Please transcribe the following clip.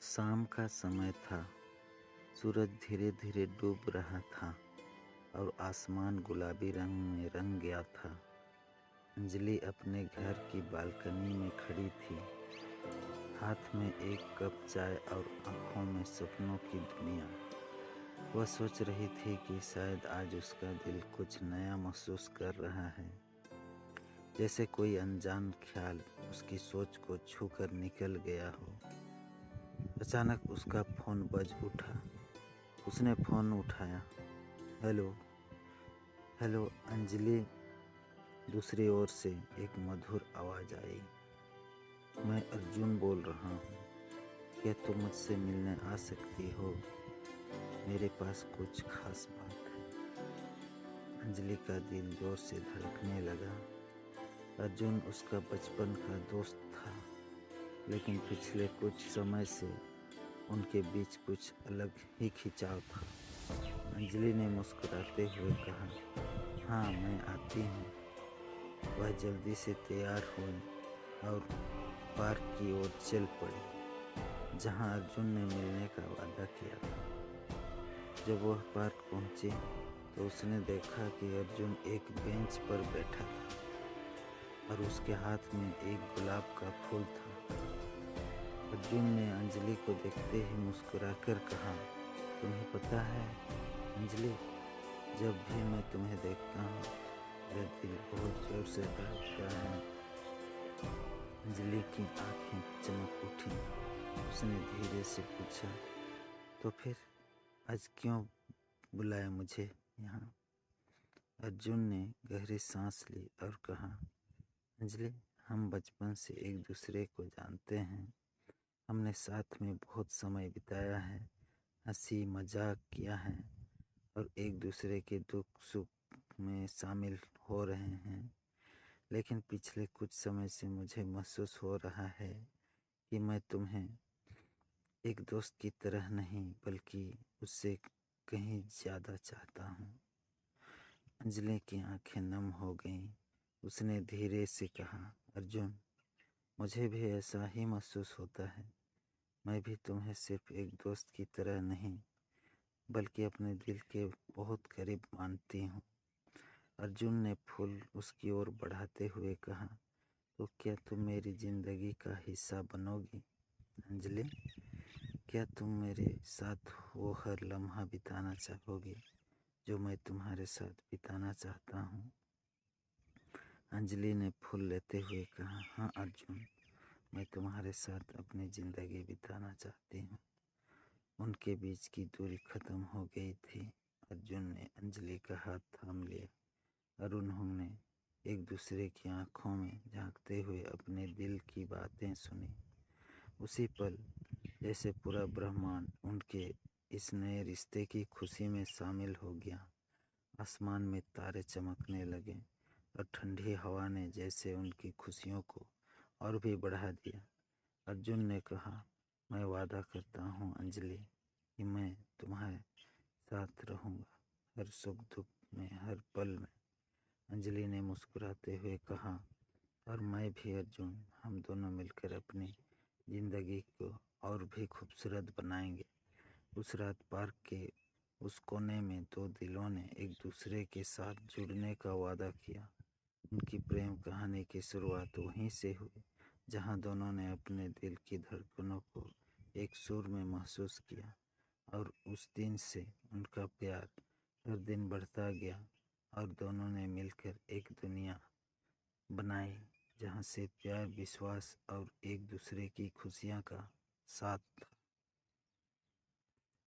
शाम का समय था। सूरज धीरे धीरे डूब रहा था और आसमान गुलाबी रंग में रंग गया था। अंजलि अपने घर की बालकनी में खड़ी थी, हाथ में एक कप चाय और आंखों में सपनों की दुनिया। वह सोच रही थी कि शायद आज उसका दिल कुछ नया महसूस कर रहा है, जैसे कोई अनजान ख्याल उसकी सोच को छूकर निकल गया हो। अचानक उसका फ़ोन बज उठा। उसने फ़ोन उठाया। हेलो। हेलो अंजलि। दूसरी ओर से एक मधुर आवाज़ आई। मैं अर्जुन बोल रहा हूँ। क्या तुम मुझसे मिलने आ सकती हो? मेरे पास कुछ खास बात है। अंजलि का दिल जोर से धड़कने लगा। अर्जुन उसका बचपन का दोस्त था, लेकिन पिछले कुछ समय से उनके बीच कुछ अलग ही खिंचाव था। अंजलि ने मुस्कुराते हुए कहा, हाँ मैं आती हूँ। वह जल्दी से तैयार हुई और पार्क की ओर चल पड़ी, जहाँ अर्जुन ने मिलने का वादा किया था। जब वह पार्क पहुँची तो उसने देखा कि अर्जुन एक बेंच पर बैठा था और उसके हाथ में एक गुलाब का फूल था। अर्जुन ने अंजलि को देखते ही मुस्कुराकर कहा, तुम्हें पता है अंजलि, जब भी मैं तुम्हें देखता हूँ मेरा दिल बहुत जोर से धड़कता है। अंजलि की आंखें चमक उठी। उसने धीरे से पूछा, तो फिर आज क्यों बुलाया मुझे यहाँ? अर्जुन ने गहरी सांस ली और कहा, अंजलि, हम बचपन से एक दूसरे को जानते हैं। हमने साथ में बहुत समय बिताया है, हंसी मजाक किया है और एक दूसरे के दुख सुख में शामिल हो रहे हैं। लेकिन पिछले कुछ समय से मुझे महसूस हो रहा है कि मैं तुम्हें एक दोस्त की तरह नहीं बल्कि उससे कहीं ज़्यादा चाहता हूँ। अंजलि की आंखें नम हो गईं। उसने धीरे से कहा, अर्जुन, मुझे भी ऐसा ही महसूस होता है। मैं भी तुम्हें सिर्फ एक दोस्त की तरह नहीं बल्कि अपने दिल के बहुत करीब मानती हूँ। अर्जुन ने फूल उसकी ओर बढ़ाते हुए कहा, तो क्या तुम मेरी जिंदगी का हिस्सा बनोगी अंजलि? क्या तुम मेरे साथ वो हर लम्हा बिताना चाहोगी जो मैं तुम्हारे साथ बिताना चाहता हूँ? अंजलि ने फूल लेते हुए कहा, हाँ अर्जुन, मैं तुम्हारे साथ अपनी ज़िंदगी बिताना चाहती हूँ। उनके बीच की दूरी खत्म हो गई थी। अर्जुन ने अंजलि का हाथ थाम लिया और उन्होंने एक दूसरे की आंखों में झांकते हुए अपने दिल की बातें सुनी। उसी पल जैसे पूरा ब्रह्मांड उनके इस नए रिश्ते की खुशी में शामिल हो गया। आसमान में तारे चमकने लगे और ठंडी हवा ने जैसे उनकी खुशियों को और भी बढ़ा दिया। अर्जुन ने कहा, मैं वादा करता हूँ अंजलि कि मैं तुम्हारे साथ रहूँगा, हर सुख दुख में, हर पल में। अंजलि ने मुस्कुराते हुए कहा, और मैं भी अर्जुन, हम दोनों मिलकर अपनी ज़िंदगी को और भी खूबसूरत बनाएंगे। उस रात पार्क के उस कोने में दो दिलों ने एक दूसरे के साथ जुड़ने का वादा किया। उनकी प्रेम कहानी की शुरुआत वहीं से हुई, जहां दोनों ने अपने दिल की धड़कनों को एक सुर में महसूस किया। और उस दिन से उनका प्यार हर दिन बढ़ता गया और दोनों ने मिलकर एक दुनिया बनाई जहाँ से प्यार, विश्वास और एक दूसरे की खुशियाँ का साथ था।